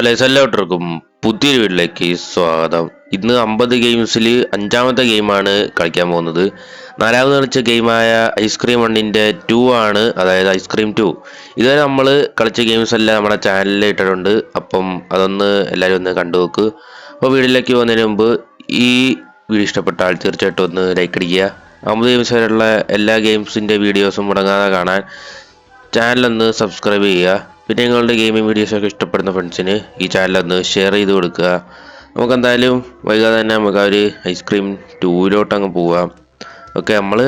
Guys എല്ലാവർക്കും പുതിയൊരു വീട്ടിലേക്ക് സ്വാഗതം. ഇന്ന് 50 ഗെയിംസിൽ 5ാമത്തെ ഗെയിമാണ് കളിക്കാൻ പോകുന്നത്. 4ാമത് കളിച്ച ഗെയിമായ ഐസ്ക്രീം 1ന്റെ 2 ആണ്, അതായത് ഐസ്ക്രീം 2. ഇതുവരെ നമ്മൾ കളിച്ച ഗെയിംസ് എല്ലാം നമ്മുടെ ചാനലിൽ ഇട്ടിട്ടുണ്ട്. അപ്പം അതൊന്ന് എല്ലാവരും ഒന്ന് കണ്ടു നോക്ക്. അപ്പോൾ വീഡിയോയിലേക്ക് പോകുന്നതിന് മുമ്പ് ഈ വീഡിയോ ഇഷ്ടപ്പെട്ടാൽ തീർച്ചയായിട്ടും ഒന്ന് ലൈക്ക് അടിക്കുക. 50 ഗെയിംസ് വരെയുള്ള എല്ലാ ഗെയിംസിൻ്റെ വീഡിയോസും മുടങ്ങാതെ കാണാൻ ചാനലൊന്ന് സബ്സ്ക്രൈബ് ചെയ്യുക. പിന്നെ നിങ്ങളുടെ ഗെയിമിംഗ് വീഡിയോസൊക്കെ ഇഷ്ടപ്പെടുന്ന ഫ്രണ്ട്സിന് ഈ ചാനലൊന്ന് ഷെയർ ചെയ്ത് കൊടുക്കുക. നമുക്കെന്തായാലും വൈകാതെ തന്നെ നമുക്ക് ആ ഒരു ഐസ്ക്രീം 2 അങ്ങ് പോവാം. ഓക്കെ, നമ്മൾ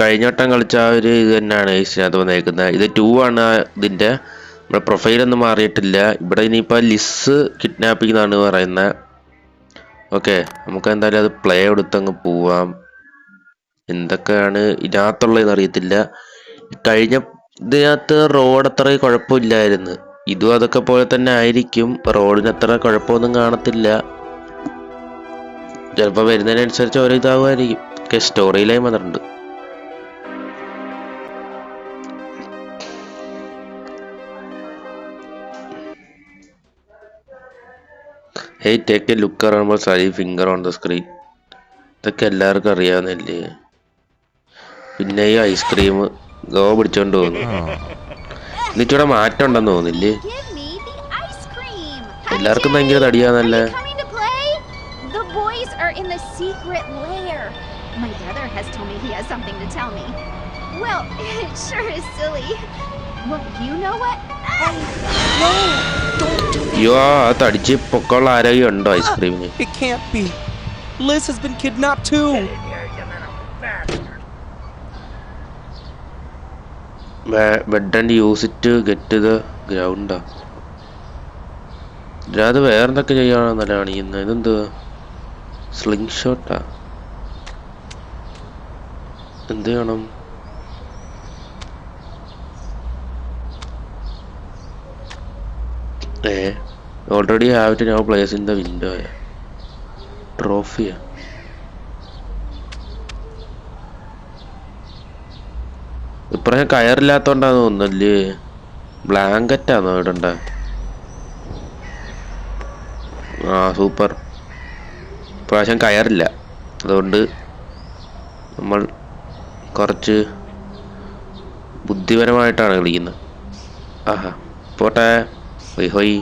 കഴിഞ്ഞ വട്ടം കളിച്ച ആ ഒരു ഇത് തന്നെയാണ് ഇതിനകത്ത് വന്നേക്കുന്നത്. ഇത് 2 ആണ്. ഇതിൻ്റെ നമ്മുടെ പ്രൊഫൈലൊന്നും മാറിയിട്ടില്ല. ഇവിടെ ഇനിയിപ്പോൾ ലിസ് കിഡ്നാപ്പിംഗ് എന്നാണ് പറയുന്നത്. ഓക്കെ, നമുക്ക് എന്തായാലും അത് പ്ലേ എടുത്തങ്ങ് പോവാം. എന്തൊക്കെയാണ് ഇതിനകത്തുള്ളതെന്ന് അറിയത്തില്ല. കഴിഞ്ഞ ഇതിനകത്ത് റോഡ് അത്ര കുഴപ്പമില്ലായിരുന്നു. ഇതും അതൊക്കെ പോലെ തന്നെ ആയിരിക്കും. റോഡിന് അത്ര കുഴപ്പമൊന്നും കാണത്തില്ല. ചിലപ്പോൾ വരുന്നതിനനുസരിച്ച് ഓരോ ഇതാകുമായിരിക്കും. ഒക്കെ സ്റ്റോറി ലൈൻ വന്നിട്ടുണ്ട്. Hey, take A look around side finger on the screen. ഇതൊക്കെ എല്ലാവർക്കും അറിയാവുന്നല്ലേ. പിന്നെ ഈ ഐസ്ക്രീം ഗോ പിടിച്ചോണ്ട് പോകുന്നു. എന്നിട്ടിവിടെ മാറ്റം ഉണ്ടെന്ന് തോന്നില്ലേ. എല്ലാവർക്കും ഭയങ്കര തടിയാന്നല്ലേ. അയ്യോ, ആ തടിച്ച് പൊക്കമുള്ള ആരോഗ്യം ഉണ്ടോ ഐസ്ക്രീമിന്? Bed and use it get the ഗ്രൗണ്ടാ. ഇതിനകത്ത് വേറെന്തൊക്കെ ചെയ്യാണെന്നല്ല കാണിക്കുന്നത്. ഇതെന്ത് സ്ലിംഗ് ഷോട്ടാ? എന്ത് ചെയ്യണം? Already have to now place in the window. ട്രോഫിയാ? ഇപ്രാവശ്യം കയറില്ലാത്തോണ്ടാന്ന് തോന്നുന്നല്ലേ. ബ്ലാങ്കറ്റാണോ ഇടണ്ട? ആ സൂപ്പർ. ഇപ്രാവശ്യം കയറില്ല, അതുകൊണ്ട് നമ്മൾ കുറച്ച് ബുദ്ധിപരമായിട്ടാണ് കളിക്കുന്നത്. ആഹാ, പോട്ടെ. ഹൊയ് ഹൊയ്.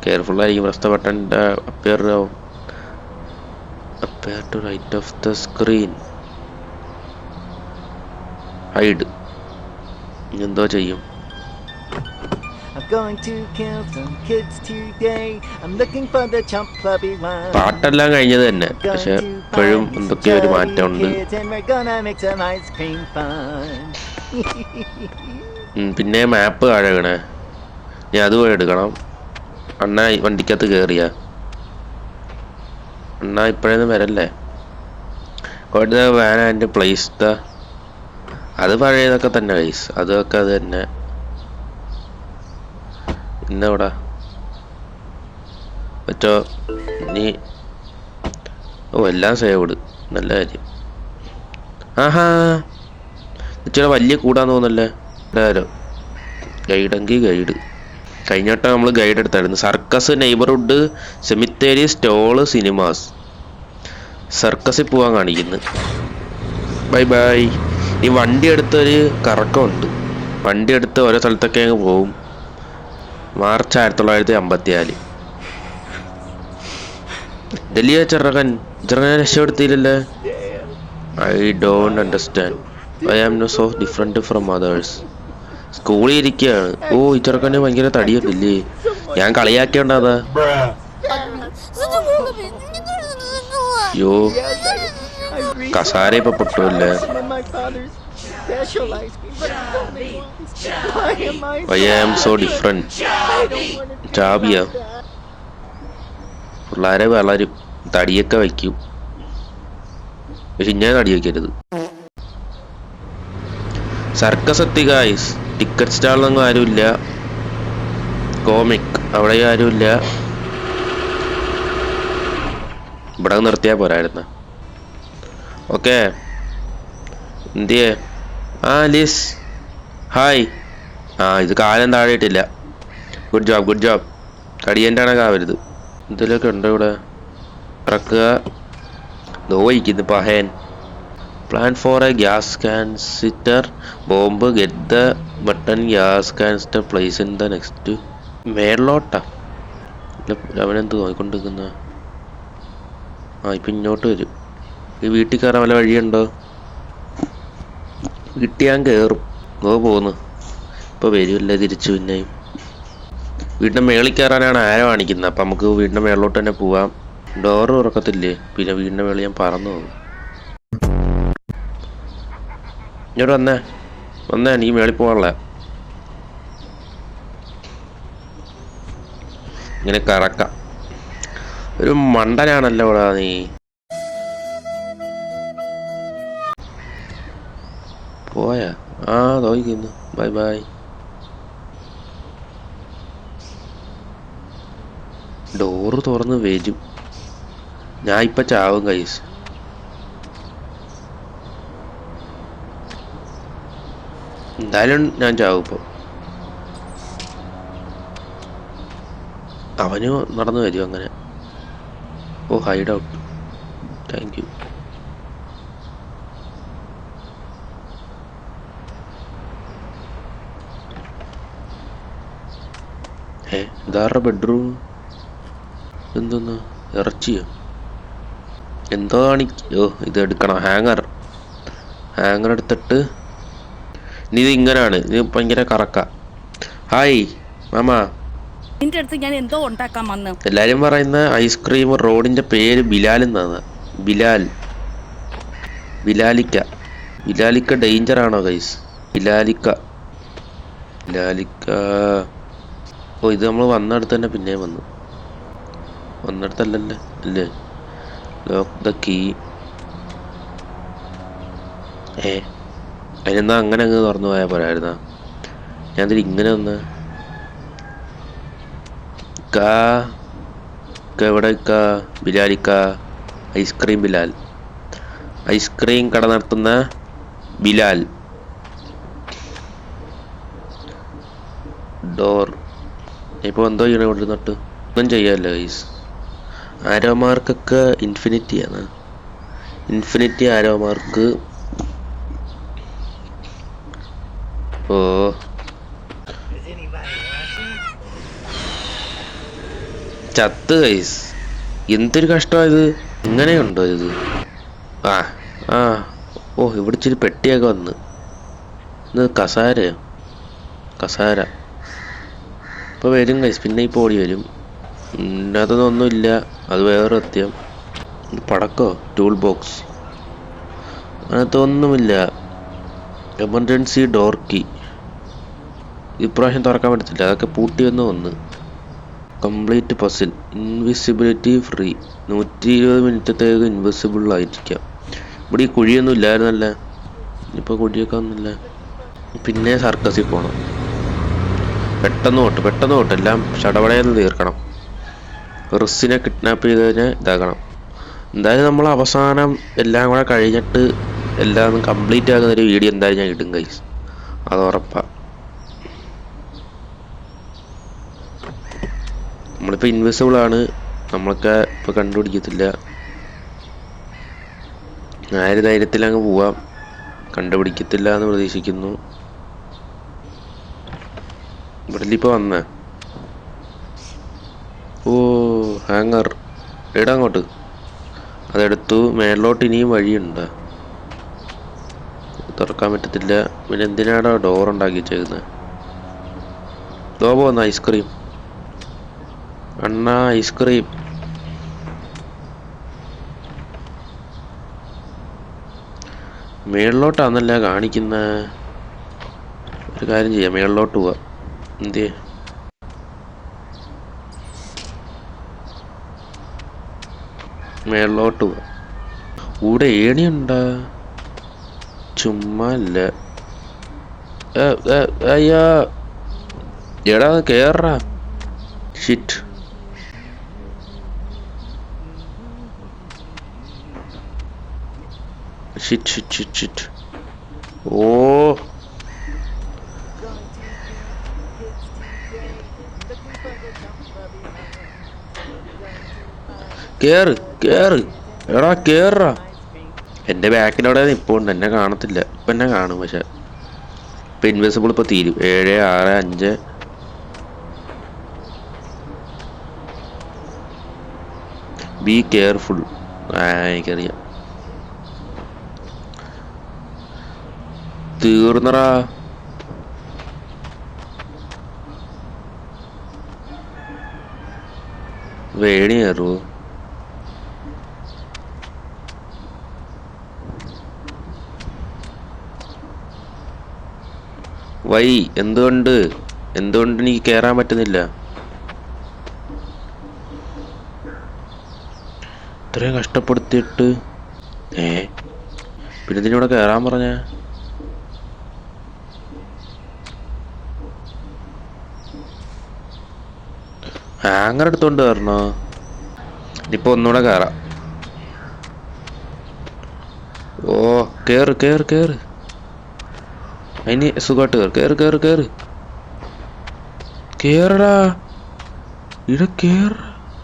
കെയർഫുള്ളായിരിക്കും. Press the button appear to right of the screen. Hide. എന്തോ ചെയ്യും. പാട്ടെല്ലാം കഴിഞ്ഞത് തന്നെ, പക്ഷെ ഇപ്പോഴും എന്തൊക്കെയോ ഒരു മാറ്റമുണ്ട്. പിന്നെ മാപ്പ് താഴെയാണ്. ഞാൻ അതുപോലെ എടുക്കണം. അണ്ണ വണ്ടിക്കകത്ത് കയറിയ അണ്ണ ഇപ്പോഴൊന്നും വരല്ലേ. വാൻ ആൻഡ് പ്ലേസ് ദ, അത് പഴയതൊക്കെ തന്നെ ഗൈസ്. അതൊക്കെ അത് തന്നെ. ഇന്നെവിടെ പറ്റോ നീ? ഓ, എല്ലാം സേവ്ഡ്. നല്ല കാര്യം. ആഹാ, ഇച്ചിരി വലിയ കൂടാന്ന് തോന്നല്ലേ. ആരോ ഗൈഡെങ്കിൽ ഗൈഡ്. കഴിഞ്ഞ വട്ടം നമ്മൾ ഗൈഡ് എടുത്തായിരുന്നു. സർക്കസ്, നെയ്ബർഹുഡ്, സെമിത്തേരി, സ്റ്റോള്, സിനിമാസ്. സർക്കസിൽ പോവാൻ കാണിക്കുന്നു. Bye bye. ഈ വണ്ടി എടുത്തൊരു കറക്കമുണ്ട്. വണ്ടി എടുത്ത് ഓരോ സ്ഥലത്തൊക്കെ അങ്ങ് പോവും. മാർച്ച് 1954. ഡൽഹി ചെറുക്കൻ രക്ഷപ്പെടുത്തിയില്ലല്ലേ. I don't understand. I am no so different from others. സ്കൂളിൽ ഇരിക്കുകയാണ്. ഓ, ഈ ചെറുക്കന് ഭയങ്കര തടിയൊന്നില്ലേ. ഞാൻ കളിയാക്കേണ്ടതാ. അയ്യോ, കസാര ഇപ്പൊ പൊട്ടുമല്ലേ. I am so different. ചാബിയ. പിള്ളേരെ വളരും, തടിയൊക്കെ വയ്ക്കും. പക്ഷെ ഇങ്ങനെ തടി വയ്ക്കരുത്. സർക്കസ് എത്തി ഗായ്സ്. ടിക്കറ്റ് സ്റ്റാളിലൊന്നും ആരുമില്ല. കോമിക് അവിടെ ആരുമില്ല. ഇവിടെ നിർത്തിയാൽ പോരായിരുന്നു. ഓക്കെ, എന്തിയേ? ആ ലിസ്, ഹായ്. ആ, ഇത് കാലം താഴെയിട്ടില്ല. Good job. കടിയൻ്റെ കണക്കാവരുത്. ഇതിലൊക്കെ ഉണ്ടോ ഇവിടെ? ഇറക്കുക. നോയിക്കുന്നു പഹയൻ. Plan for a gas canister bomb. Get the button gas canister place in the next. മേളിലോട്ടാ അവനെന്ത് നോക്കിക്കൊണ്ടിരിക്കുന്ന? ഇപ്പം ഇങ്ങോട്ട് വരും. ഈ വീട്ടിൽ കയറാൻ വല്ല വഴിയുണ്ടോ? വീട്ടിൽ ഞാൻ കയറും. പോന്നു. ഇപ്പോൾ വരുമല്ലേ തിരിച്ചു. പിന്നെയും വീടിൻ്റെ മേളിൽ കയറാനാണ് ആരോ കാണിക്കുന്നത്. അപ്പം നമുക്ക് വീടിൻ്റെ മേളിലോട്ട് തന്നെ പോവാം. ഡോറ് തുറക്കത്തില്ലേ? പിന്നെ വീടിൻ്റെ മേളിൽ ഞാൻ പറന്നു പോകും. ഇങ്ങോട്ട് വന്നേ എനിക്ക് മേളിൽ പോകാനുള്ള. ഇങ്ങനെ കറക്കാം. ഒരു മണ്ടനാണല്ലോ ഇവിടെ നീ. പോയാ? നോക്കുന്നു. ബൈ. ഡോറ് തുറന്ന് വരും. ഞാൻ ഇപ്പം ചാവും ഗൈസ്. എന്തായാലും ഞാൻ ചാവും ഇപ്പോൾ. അവന് നടന്നു വരും അങ്ങനെ. Hide out. Thank you. ഇതാരുടെ ബെഡ്റൂം? എന്തോന്ന് ഇറച്ചിയോ എന്തോ ഇത് എടുക്കണം. ഹാങ്ങർ എടുത്തിട്ട് ഇനി ഇത് ഇങ്ങനാണ്. ഇത് ഭയങ്കര കറക്ക. ഹായ് മാമാ. നിന്റെ അടുത്ത് ഞാൻ എന്തോ ഉണ്ടാക്കാൻ വന്നു. എല്ലാരും പറയുന്ന ഐസ്ക്രീം റോഡിന്റെ പേര് ബിലാൽ എന്നാണ്. ബിലാലിക്ക ഡേഞ്ചർ ആണോ ഗൈസ്? ബിലാലിക്ക. ഇത് നമ്മൾ വന്നിടത്ത് തന്നെ പിന്നെയും വന്നിടത്തല്ലേ അല്ലേ? Lock the key. അതിനെന്താ അങ്ങനെ അങ്ങ് തുറന്നു പോയാൽ പോരായിരുന്നാ? ഞാൻ ഇതിൽ ഇങ്ങനെ വന്ന് എവിടെ ബിലാലിക്ക. ഐസ്ക്രീം ബിലാൽ. ഐസ്ക്രീം കട നടത്തുന്ന ബിലാൽ. ഡോർ. ഇപ്പോൾ എന്തോ ചെയ്യണം ഇവിടെ നിന്നിട്ട്? ഒന്നും ചെയ്യാമല്ലോ ഗൈസ്. ആരോമാർക്കൊക്കെ ഇൻഫിനിറ്റിയാണ്. ഇൻഫിനിറ്റി ആരോമാർക്ക്. ചത്ത് ഗൈസ്. എന്തൊരു കഷ്ടമായത്. ഇങ്ങനെയുണ്ടോ ഇത്? ഇവിടെ ഇച്ചിരി പെട്ടിയൊക്കെ വന്ന്. ഇത് കസാര ഇപ്പോൾ വരും ഗൈസ്. പിന്നെ ഇപ്പോൾ ഓടി വരും. അതൊന്നുമില്ല. അത് വേറെ സത്യം. പടക്കോ? Tool box. അങ്ങനത്തൊന്നുമില്ല. Emergency door key. ഇപ്രാവശ്യം തുറക്കാൻ പറ്റത്തില്ല. അതൊക്കെ പൂട്ടി വന്ന് കംപ്ലീറ്റ് പസിൽ. Invisibility free. 120 മിനിറ്റത്തേക്ക് ഇൻവിസിബിൾ ആയിരിക്കാം. ഇവിടെ ഈ കുഴിയൊന്നും ഇല്ലായിരുന്നല്ലേ? ഇപ്പോൾ കുഴിയൊക്കെ ഒന്നുമില്ല. പിന്നെ സർക്കസിൽ പോകണം. പെട്ടെന്ന് പോട്ട് എല്ലാം ചടപടയെന്ന് തീർക്കണം. റിസിനെ കിഡ്നാപ്പ് ചെയ്തതിനെ ഇതാക്കണം. എന്തായാലും നമ്മൾ അവസാനം എല്ലാം കൂടെ കഴിഞ്ഞിട്ട് എല്ലാം കംപ്ലീറ്റ് ആകുന്നൊരു വീഡിയോ എന്തായാലും ഞാൻ ഇടും ഗൈസ്. അത് ഉറപ്പാണ്. നമ്മളിപ്പോൾ ഇൻവിസിബിൾ ആണ്. നമ്മളൊക്കെ ഇപ്പോൾ കണ്ടുപിടിക്കത്തില്ല. ധൈര്യത്തിൽ അങ്ങ് പോവാം. കണ്ടുപിടിക്കത്തില്ല എന്ന് പ്രതീക്ഷിക്കുന്നു. ഇവിടെ ഇപ്പോൾ വന്നേ. ഹാങ്ങർ. അങ്ങോട്ട് അതെടുത്തു. മേളിലോട്ട് ഇനിയും വഴിയുണ്ട്. തുറക്കാൻ പറ്റത്തില്ല. പിന്നെ എന്തിനാണ് ഡോർ ഉണ്ടാക്കി വെച്ചേക്കുന്നത്? പോന്ന ഐസ്ക്രീം. അണ്ണാ ഐസ്ക്രീം. മേളിലോട്ടാന്നല്ല കാണിക്കുന്ന. ഒരു കാര്യം ചെയ്യാം. മേളിലോട്ട് പോവാം. എന്തേ മേളിലോട്ട് പോവാം. ഇവിടെ ഏണിയുണ്ടാ? ചുമ്മാ അല്ല. അയ്യാ എടാ കേറാ. ഷിറ്റ്. കേറ് കേറ്, എടാ കേറാ. എൻ്റെ ബാക്കിലവിടെ നിൽപ്പുണ്ട്, എന്നെ കാണത്തില്ല. ഇപ്പം എന്നെ കാണും, പക്ഷെ ഇപ്പം ഇൻവിസിബിൾ ഇപ്പോൾ തീരും. 7, 6, 5. Be careful. എനിക്കറിയാം. തീർന്നറാ. വേണി കയറുമോ? വൈ എന്തുകൊണ്ട് എനിക്ക് കയറാൻ പറ്റുന്നില്ല? ഇത്രയും കഷ്ടപ്പെടുത്തിയിട്ട് പിന്നെ ഇതിനൂടെ കയറാൻ പറഞ്ഞ ഹാങ്ങർ എടുത്തോണ്ട് കയറണോ? ഇനിയിപ്പോ ഒന്നുകൂടെ കയറാം. ഓ കേറ് കേറ് കേറ്, അതിന് സുഖമായിട്ട് കേറ് കേറ് കേറ് കേറ് കേറടാ, ഇവിടെ കേറ്.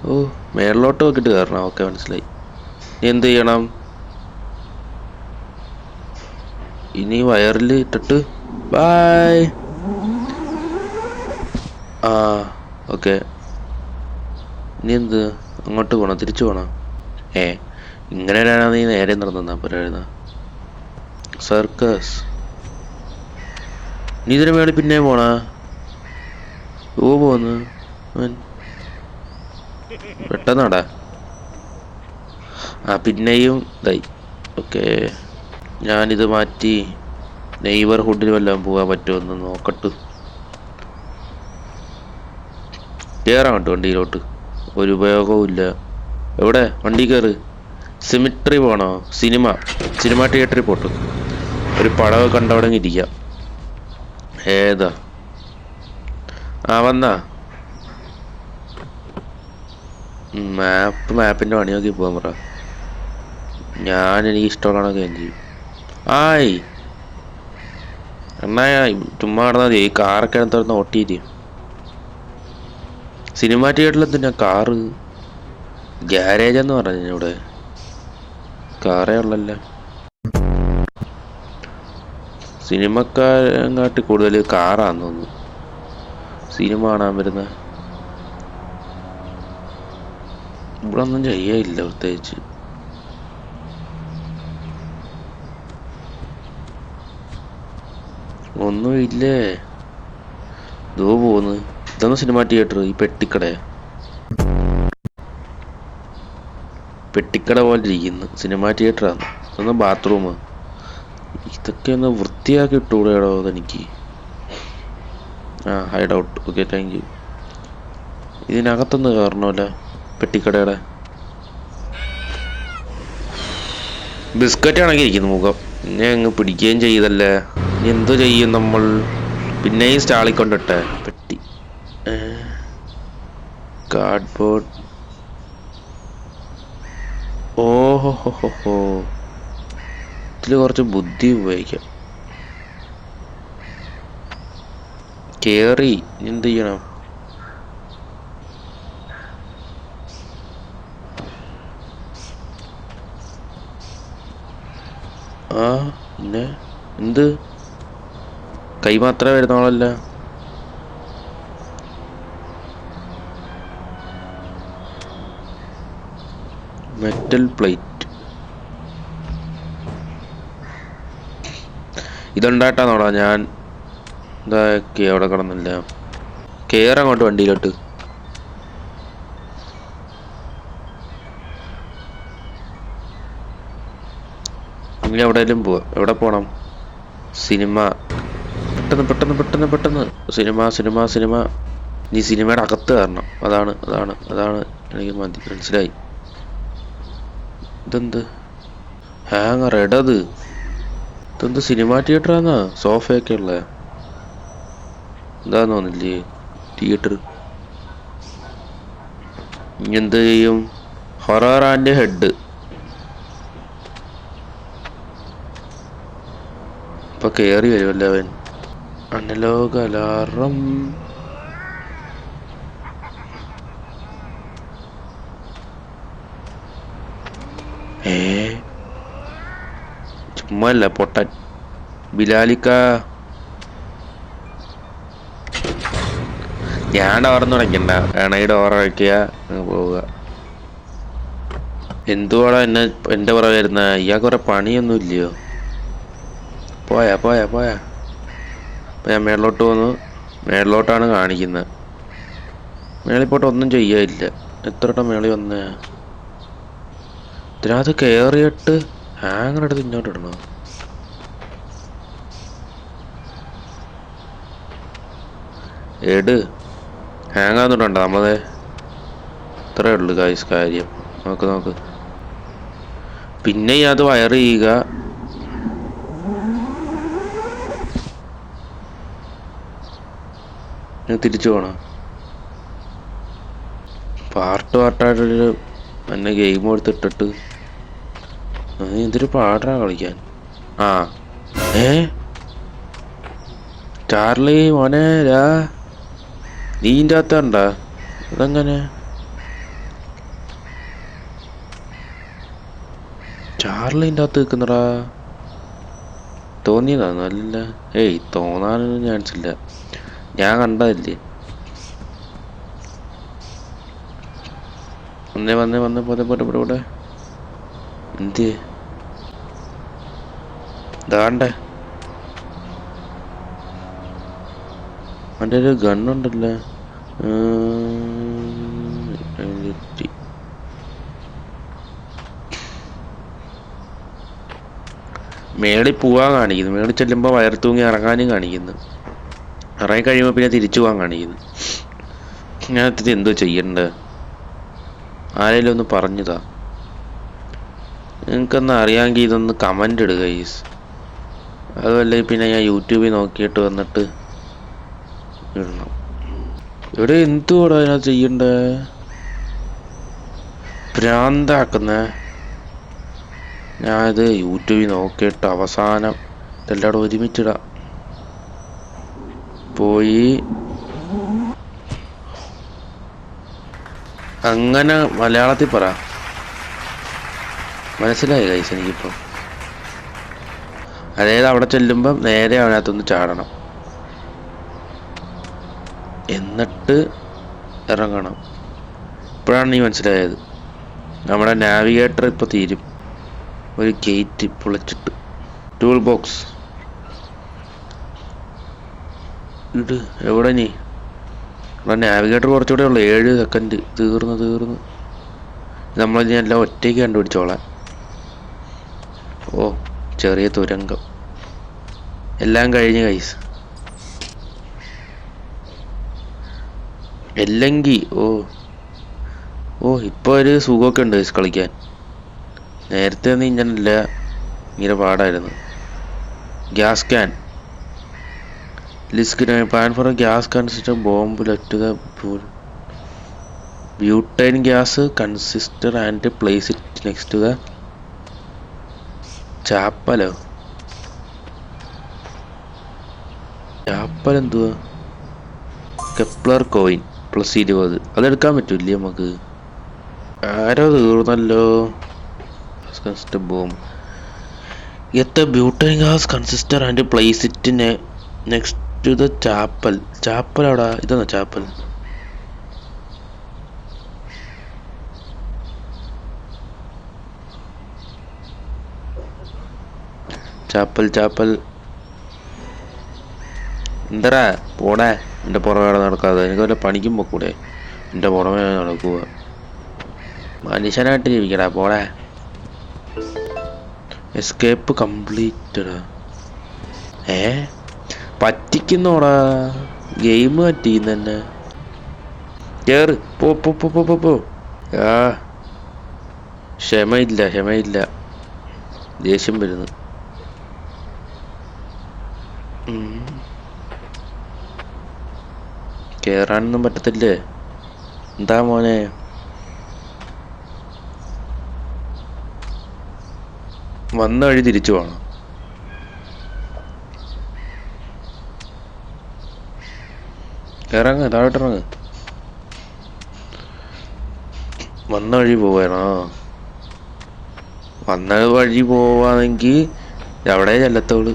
ഓ മേളിലോട്ട് നോക്കിയിട്ട് കയറണം. ഓക്കെ, മനസ്സിലായി. ഇനി എന്ത് ചെയ്യണം? ഇനി വയറിൽ ഇട്ടിട്ട് ബൈ. ആ ഓക്കെ. ഇനി എന്ത്? അങ്ങോട്ട് പോകണം, തിരിച്ചു പോകണം. ഇങ്ങനെ വരാനാ നീ നേരെ നടന്നാ പോരായിരുന്ന? സർക്കസ്. നീ ഇതിന് മേളിൽ പിന്നെ പോണ? ഓ പോന്ന് പെട്ടെന്നാടാ. പിന്നെയും ഇതായി. ഓക്കെ, ഞാനിത് മാറ്റി നെയ്ബർഹുഡിൽ വല്ലതും പോകാൻ പറ്റുമെന്ന് നോക്കട്ടെ. കയറാൻ കേട്ടോ വണ്ടിയിലോട്ട്, ഒരു ഉപയോഗവും ഇല്ല. എവിടെ? വണ്ടി കയറ്. സിമിട്രി പോണോ? സിനിമ തിയേറ്ററിൽ പോട്ട് ഒരു പടമൊക്കെ കണ്ടവിടെ ഇരിക്കാം. ഏതാ? വന്നാ മാപ്പിൻ്റെ പണി നോക്കി പോകാൻ പറ. എനിക്ക് ഇഷ്ടമുള്ളതൊക്കെ ഞാൻ ചെയ്യും. എന്നാ ചുമ്മാ നടന്നാൽ മതി. ഈ കാറൊക്കെ തുറന്ന് ഓട്ടിയിട്ട് സിനിമ തിയേറ്ററിൽ എന്തിനാ കാറ്? ഗ്യാരേജ് എന്ന് പറഞ്ഞു ഇവിടെ കാറേ ഉള്ളല്ലോ. സിനിമക്കാട്ടി കൂടുതൽ കാറാന്ന് തോന്നുന്നു സിനിമ കാണാൻ വരുന്ന. ഇവിടെ ഒന്നും ചെയ്യില്ല പ്രത്യേകിച്ച്. ഒന്നും ഇല്ലേ? ഇതോ പോന്ന്. ഇതൊന്നും സിനിമ തിയേറ്റർ, ഈ പെട്ടിക്കട പോലെ ഇരിക്കുന്നു. സിനിമ തിയേറ്ററാണ്. ഇതൊന്ന് ബാത്റൂം. ഇതൊക്കെ ഒന്ന് വൃത്തിയാക്കി ഇട്ടുകൂടെയോ അതെനിക്ക്? Hide out. Okay, thank you. ഇതിനകത്തൊന്ന് കയറണമല്ലോ പെട്ടിക്കടയുടെ. ബിസ്ക്കറ്റ് ആണെങ്കിൽ ഇരിക്കുന്നു മുഖം. പിന്നെ അങ്ങ് പിടിക്കുകയും ചെയ്തല്ലേ. ഇനി എന്തോ ചെയ്യും നമ്മൾ? പിന്നെയും സ്റ്റാളിൽ കൊണ്ടിട്ടെ പെട്ടി. കാർഡ്ബോർഡ്. ഓഹോ, ഇതിൽ കുറച്ച് ബുദ്ധി ഉപയോഗിക്കാം. കേറി എന്ത് ചെയ്യണം? പിന്നെ എന്ത്? കൈ മാത്രമേ വരുന്നോളല്ല. Metal plate. ഇതുണ്ടാട്ടാന്നോടാ ഞാൻ ഇതാക്കി അവിടെ കിടന്നില്ല. കേറങ്ങോട്ട് വണ്ടിയിലോട്ട്. ഇനി എവിടെയെങ്കിലും പോവാം. എവിടെ പോണം? സിനിമ. പെട്ടെന്ന് സിനിമ. നീ സിനിമയുടെ അകത്ത് കയറണം. അതാണ് എനിക്ക് മനസ്സിലായി. ഇതെന്ത് ഹാങ്ങർ? ഇടത് ഇതെന്ത് സിനിമ തിയേറ്ററാന്നാ? സോഫയൊക്കെ ഉള്ള എന്താന്ന് തോന്നില്ലേ തിയേറ്റർ? ഇനി എന്ത് ചെയ്യും? Horror and head. ഇപ്പൊ കേറി വരുമല്ലോ അവൻ. Analogue alarm. ഏ ചുമ്മാ അല്ല പൊട്ടൻ ബിലാലിക്ക. ഞാൻ ഡോർ തുടക്കണ്ട, വേണമെങ്കിൽ ഡോർ അടയ്ക്കുക, പോവുക. എന്തുവാടാ എന്റെ പുറകെ വരുന്ന? ഇയാൾക്ക് കുറെ പണിയൊന്നും ഇല്ലയോ? പോയാ പോയാ പോയാ അപ്പൊ ഞാൻ മേളിലോട്ട് പോന്നു. മേളിലോട്ടാണ് കാണിക്കുന്നത്. മേളിൽ പോയിട്ട് ഒന്നും ചെയ്യാനില്ല. എത്ര വട്ടം മേളിൽ വന്നേ? ഇതിനകത്ത് കയറിയിട്ട് ഹാങ്ങർ എടുത്ത് ഇങ്ങോട്ട് ഇടണോ? ഹാങ് ആകുന്നുണ്ടോ നമ്മളെ? ഇത്രേ ഉള്ളു ഗൈസ് കാര്യം. നോക്ക്. പിന്നെ അത് വയർ ചെയ്യുക. തിരിച്ചു പോണം. പാർട്ടായിട്ടൊരു എന്നെ ഗെയിം എടുത്തിട്ടിട്ട് എന്തൊരു പാടാ കളിക്കാൻ. ആ ചാർലി മോനെ നീൻ്റെ അകത്താണ്ടാ? ഇതെങ്ങനെ ചാർലിൻ്റെ അകത്ത് നിൽക്കുന്നടാ? തോന്നിയതാ? അല്ല, തോന്നാനൊന്നും ചാൻസ് ഇല്ല. ഞാൻ കണ്ടതല്ലേ. വന്നേ പോട്ടെ. എന്തിയേ ദാണ്ടേ അവൻ്റെ ഒരു ഗണ്ണുണ്ടല്ലേ. മേളിൽ പോവാൻ കാണിക്കുന്നു. മേളിൽ ചെല്ലുമ്പോൾ വയർ തൂങ്ങി ഇറങ്ങാനും കാണിക്കുന്നു. ഇറങ്ങി കഴിയുമ്പോൾ പിന്നെ തിരിച്ചു പോകാൻ കാണിക്കുന്നു. ഞാനത് എന്തോ ചെയ്യണ്ടേ? ആരെങ്കിലും ഒന്ന് പറഞ്ഞതാ. നിങ്ങൾക്കൊന്ന് അറിയാമെങ്കിൽ ഇതൊന്ന് കമൻ്റ് ഇടുക ഗൈസ്. അതുമല്ലേ പിന്നെ ഞാൻ യൂട്യൂബിൽ നോക്കിയിട്ട് വന്നിട്ട് ഇടണം. ഇവിടെ എന്തുകൂടെ അതിനകത്ത് ചെയ്യണ്ടേ? ഭ്രാന്താക്കുന്നേ. ഞാനിത് യൂട്യൂബിൽ നോക്കിയിട്ട് അവസാനം ഇതെല്ലാം ഒരുമിച്ചിടാം. പോയി അങ്ങനെ മലയാളത്തിൽ പറ. മനസ്സിലായി ഗൈസ് എനിക്കിപ്പം. അതായത് അവിടെ ചെല്ലുമ്പം നേരെ അതിനകത്തൊന്ന് ചാടണം, എന്നിട്ട് ഇറങ്ങണം. ഇപ്പോഴാണ് നീ മനസ്സിലായത്. നമ്മുടെ നാവിഗേറ്റർ ഇപ്പോൾ തീരും. ഒരു ഗേറ്റ് പൊളിച്ചിട്ട് ടൂൾ ബോക്സ് ഇട്. എവിടെ നീ? നാവിഗേറ്റർ കുറച്ചുകൂടെ ഉള്ളു. 7 സെക്കൻഡ്. തീർന്നു. നമ്മളിനി എല്ലാം ഒറ്റയ്ക്ക് കണ്ടുപിടിച്ചോളാം. ഓ ചെറിയ തുരങ്കം എല്ലാം കഴിഞ്ഞ് ഗൈസ്. അല്ലെങ്കിൽ ഇപ്പോൾ ഒരു സുഖമൊക്കെ ഉണ്ട് ഗൈസ് കളിക്കാൻ. നേരത്തെ ഒന്നും ഇങ്ങനല്ല, ഇങ്ങനെ പാടായിരുന്നു. Gas can plan for a gas canister bomb let the butane gas canister and place it next to the chapel എന്തുവാ? Kepler coin +20. അതെടുക്കാൻ പറ്റൂല്ലേ നമുക്ക്? ആരോ തീർന്നല്ലോ. Bomb get the butane gas consistor and place it next to the chapel. അവിടെ ഇതാ chapel. എന്തരാ പോടേ. എൻ്റെ പുറമെ നടക്കാതെ എനിക്ക് വല്ല പണിക്കും പോക്കൂടെ? എൻ്റെ പുറമെ നടക്കുക. മനുഷ്യനായിട്ട് ജീവിക്കടാ, പോടേ. Escape completed. പറ്റിക്കുന്നോടാ, ഗെയിം പറ്റിക്കുന്ന തന്നെ. കേറ്, പോ. ക്ഷമയില്ല, ദേഷ്യം വരുന്നു. കേറാനൊന്നും പറ്റത്തില്ലേ? എന്താ മോനെ? വന്ന വഴി തിരിച്ചു പോകണം. താഴോട്ടിറങ്ങ്. വന്ന വഴി പോവാനോ? വന്ന വഴി പോവാണെങ്കിൽ അവിടെ ചെല്ലത്തോള്.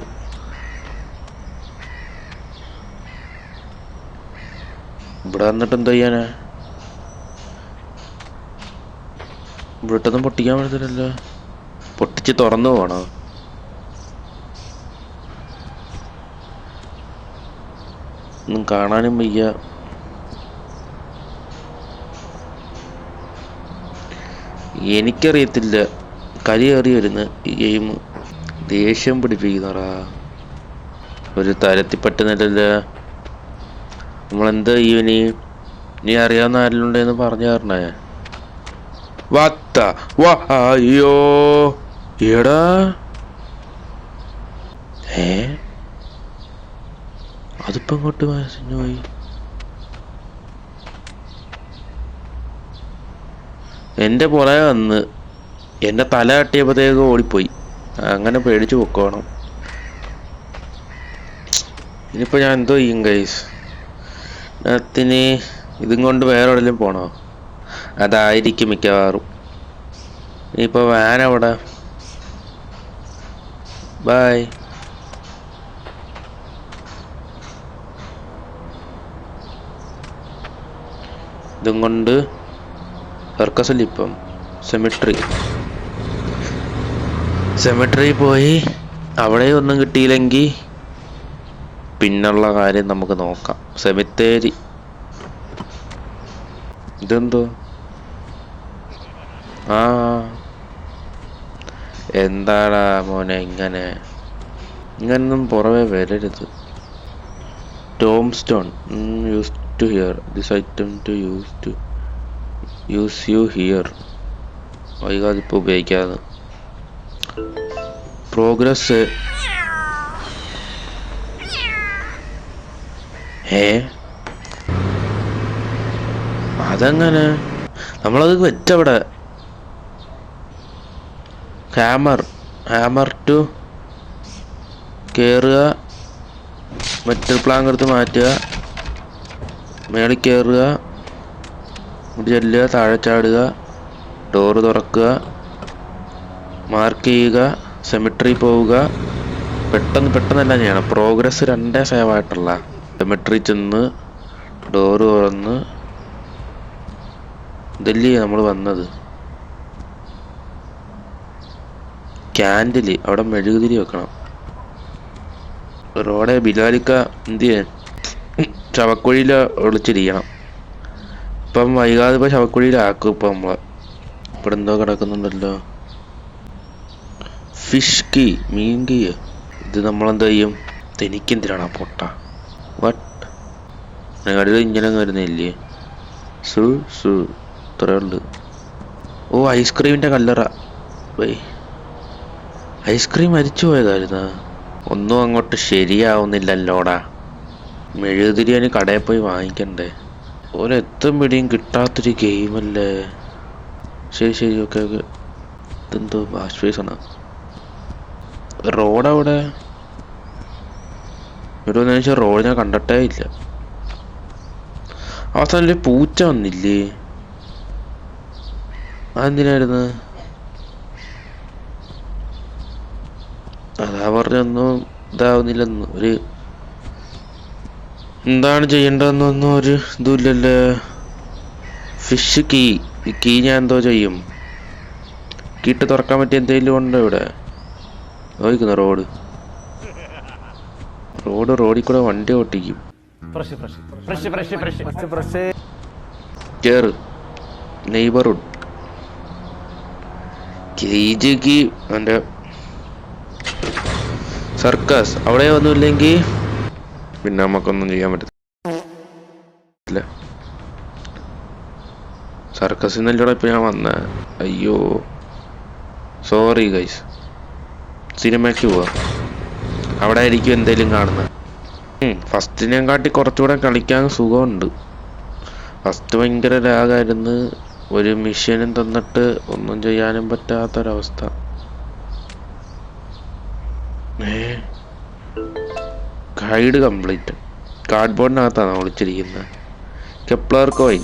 ഇവിടെ വന്നിട്ട് എന്ത് ചെയ്യാനാ? ഇവിടൊന്നും പൊട്ടിക്കാൻ പറ്റത്തില്ലല്ലോ. പൊട്ടിച്ച് തുറന്നു പോണോ? ഒന്നും കാണാനും വയ്യ. എനിക്കറിയത്തില്ല, കരി കയറി വരുന്ന ഈ ഗെയിം ദേഷ്യം പിടിപ്പിക്കുന്നറാ. ഒരു തരത്തിൽ പറ്റുന്നില്ലല്ല. നമ്മളെന്താ ഇവന് നീ അറിയാവുന്ന ആരെങ്കിലും പറഞ്ഞു തരണേ. അയ്യോ എടാ, അതിപ്പോ ഇങ്ങോട്ട് മനസ്സിന് പോയി. എന്റെ പുറകെ വന്ന് എന്റെ തല തട്ടിയപ്പോഴത്തേക്ക് ഓടിപ്പോയി. അങ്ങനെ പേടിച്ചു പൊക്കോണം. ഇനിയിപ്പോ ഞാൻ എന്തോ ചെയ്യും ഗൈസ്? അതിന് ഇതും കൊണ്ട് വേറെ എവിടെയെങ്കിലും പോണോ? അതായിരിക്കും മിക്കവാറും. ഇനിയിപ്പോ വാൻ അവിടെ. ബൈ. ഇതും കൊണ്ട് സർക്കസിൽ ഇപ്പം സെമിട്രി പോയി. അവിടെ ഒന്നും കിട്ടിയില്ലെങ്കിൽ പിന്നുള്ള കാര്യം നമുക്ക് നോക്കാം. സെമിത്തേരി. ഇതെന്തോ? എന്താടാ മോനെ ഇങ്ങനൊന്നും പുറമെ വരരുത്. Tom Stone use to here this item to use you here. വൈകാതിപ്പോൾ ഉപയോഗിക്കാതെ. പ്രോഗ്രസ്. അതെങ്ങനെ? നമ്മളത് വെച്ചവിടെ. ഹാമർ ടു കയറുക, മെറ്റൽ പ്ലാങ്ക് എടുത്ത് മാറ്റുക, മേളിൽ കയറുക, ചെല്ലുക, താഴെ ചാടുക, ഡോറ് തുറക്കുക, മാർക്ക് ചെയ്യുക, സെമിട്രി പോവുക. പെട്ടെന്നെല്ലാം ചെയ്യണം. പ്രോഗ്രസ് 2 സേവ് ആയിട്ടുള്ള. സെമിട്രി ചെന്ന് ഡോറ് തുറന്ന് ഇതല്ലേ നമ്മൾ വന്നത്. ക്യാൻഡില് അവിടെ മെഴുകുതിരി വെക്കണം. റോഡെ ബിലാലിക്ക എന്ത് ചെയ്യാൻ? ശവക്കുഴിയിൽ ഒളിച്ചിരിക്കണം. ഇപ്പം വൈകാതെ ഇപ്പം ശവക്കുഴിയിലാക്കും. ഇപ്പം നമ്മളെ ഇവിടെ എന്തോ കിടക്കുന്നുണ്ടല്ലോ. ഫിഷ് കീ, മീൻ കീ. ഇത് നമ്മളെന്താ ചെയ്യും? എനിക്കെന്തിനാണ് പൊട്ട? നിങ്ങളുടെ ഇങ്ങനെ വരുന്നില്ലേ? ഇത്രേ ഉള്ളു. ഓ, ഐസ്ക്രീമിന്റെ കല്ലറ. ഐസ്ക്രീം മരിച്ചു പോയതായിരുന്ന. ഒന്നും അങ്ങോട്ട് ശരിയാവുന്നില്ലല്ലോടാ. മെഴുകുതിരിയാന് കടയിൽ പോയി വാങ്ങിക്കണ്ടേ? ഒരെത്തും പിടിയും കിട്ടാത്തൊരു ഗെയിമല്ലേ. ശരി ഓക്കെ. ഇതെന്തോ വാഷ് ഫേസാണ്. റോഡവിടെ ഒരു നിമിഷം റോഡ് ഞാൻ കണ്ടിട്ടേ ഇല്ല. അവസാനം പൂച്ച വന്നില്ലേ? അതെന്തിനായിരുന്നു? അതാ പറഞ്ഞൊന്നും ഇതാവുന്നില്ലെന്ന്. എന്താണ് ചെയ്യേണ്ടതെന്നൊന്നും ഒരു ഇതുമില്ലല്ലേ. Fish key. ഈ കീ ഞാൻ എന്തോ ചെയ്യും? കീട്ട് തുറക്കാൻ പറ്റിയ എന്തെങ്കിലും ഉണ്ടോ ഇവിടെ? നോക്കുന്ന റോഡിൽ കൂടെ വണ്ടി ഓട്ടിക്കും. കേറ്. നെയ്ബർഹുഡ് കേജിക്ക് എൻ്റെ സർക്കസ്. അവിടെ ഒന്നുമില്ലെങ്കിൽ പിന്നെ നമുക്കൊന്നും ചെയ്യാൻ പറ്റത്തില്ല. സർക്കസിൽ നിന്നല്ലൂടെ ഇപ്പൊ ഞാൻ വന്ന. അയ്യോ സോറി ഗൈസ്. സിനിമയ്ക്ക് പോവാ. അവിടെ ആയിരിക്കും എന്തേലും കാണുന്നത്. ഫസ്റ്റിനെയും കാട്ടി കുറച്ചുകൂടെ കളിക്കാൻ സുഖമുണ്ട്. ഫസ്റ്റ് ഭയങ്കര ലാഗായിരുന്നു. ഒരു മിഷനും തന്നിട്ട് ഒന്നും ചെയ്യാനും പറ്റാത്തൊരവസ്ഥ. Guide complete. കാർഡ്ബോർഡിനകത്താണ് ഒളിച്ചിരിക്കുന്നത്. Kepler coin.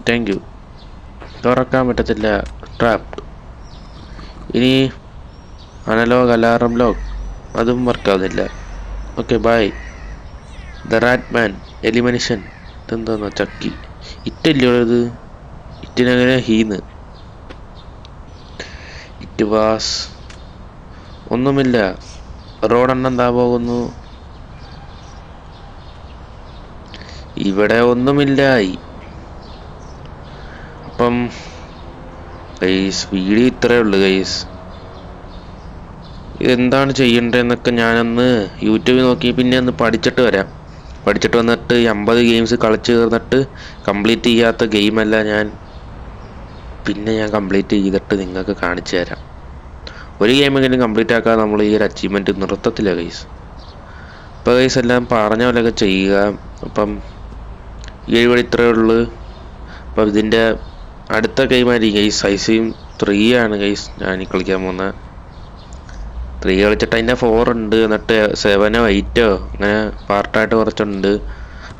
Thank you. തുറക്കാൻ പറ്റത്തില്ല. ട്രാപ്ഡ്. ഇനി അനലോഗ് അലാറം ലോക്ക് അതും വർക്കാവുന്നില്ല. Okay bye. The rat man എലി മനുഷ്യൻ. ഇതെന്താന്നാ ചക്കി ഇറ്റല്ലോ ഇത്. ഇറ്റിനങ്ങനെ ഹീന്ന് ഇറ്റ് വാസ് ഒന്നുമില്ല. റോഡെണ്ണം എന്താ പോകുന്നു. ഇവിടെ ഒന്നുമില്ലായി. അപ്പം ഗൈസ് വീഡിയോ ഇത്രയേ ഉള്ളൂ ഗൈസ്. ഇതെന്താണ് ചെയ്യേണ്ടതെന്നൊക്കെ ഞാനൊന്ന് യൂട്യൂബിൽ നോക്കി പിന്നെ ഒന്ന് പഠിച്ചിട്ട് വരാം. പഠിച്ചിട്ട് വന്നിട്ട് 50 ഗെയിംസ് കളിച്ച് തീർന്നിട്ട് കംപ്ലീറ്റ് ചെയ്യാത്ത ഗെയിമല്ല ഞാൻ കംപ്ലീറ്റ് ചെയ്തിട്ട് നിങ്ങൾക്ക് കാണിച്ചു തരാം. ഒരു ഗെയിമെങ്കിലും കംപ്ലീറ്റ് ആക്കാതെ നമ്മൾ ഈ ഒരു അച്ചീവ്മെൻറ്റ് നിർത്തത്തില്ല ഗൈസ്. അപ്പോൾ ഗൈസ് എല്ലാം പറഞ്ഞ പോലെയൊക്കെ ചെയ്യുക. അപ്പം ഈ വഴി ഇത്രയേ ഉള്ളൂ. അപ്പം ഇതിൻ്റെ അടുത്ത ഗെയിമായിരിക്കും ഗൈസ് ഐസിയും 3 ആണ് ഗൈസ് ഞാൻ കളിക്കാൻ പോകുന്നത്. 3 കളിച്ചിട്ട് അതിൻ്റെ 4 ഉണ്ട്, എന്നിട്ട് 7 8 അങ്ങനെ പാർട്ടായിട്ട് കുറച്ചുണ്ട്.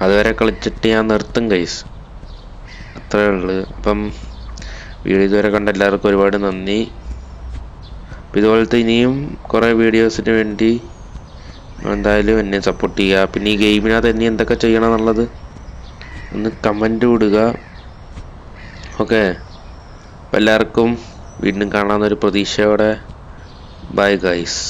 അതുവരെ കളിച്ചിട്ട് ഞാൻ നിർത്തും ഗൈസ്. അത്രയേ ഉള്ളൂ. അപ്പം വീഡിയോ ഇതുവരെ കണ്ട എല്ലാവർക്കും ഒരുപാട് നന്ദി. അപ്പം ഇതുപോലത്തെ ഇനിയും കുറേ വീഡിയോസിന് വേണ്ടി എന്തായാലും എന്നെ സപ്പോർട്ട് ചെയ്യുക. പിന്നെ ഈ ഗെയിമിനകത്ത് ഇനി എന്തൊക്കെ ചെയ്യണം എന്നുള്ളത് ഒന്ന് കമൻറ്റ് വിടുക. ഓക്കെ, എല്ലാവർക്കും വീണ്ടും കാണാവുന്നൊരു പ്രതീക്ഷയോടെ ബൈ ഗൈസ്.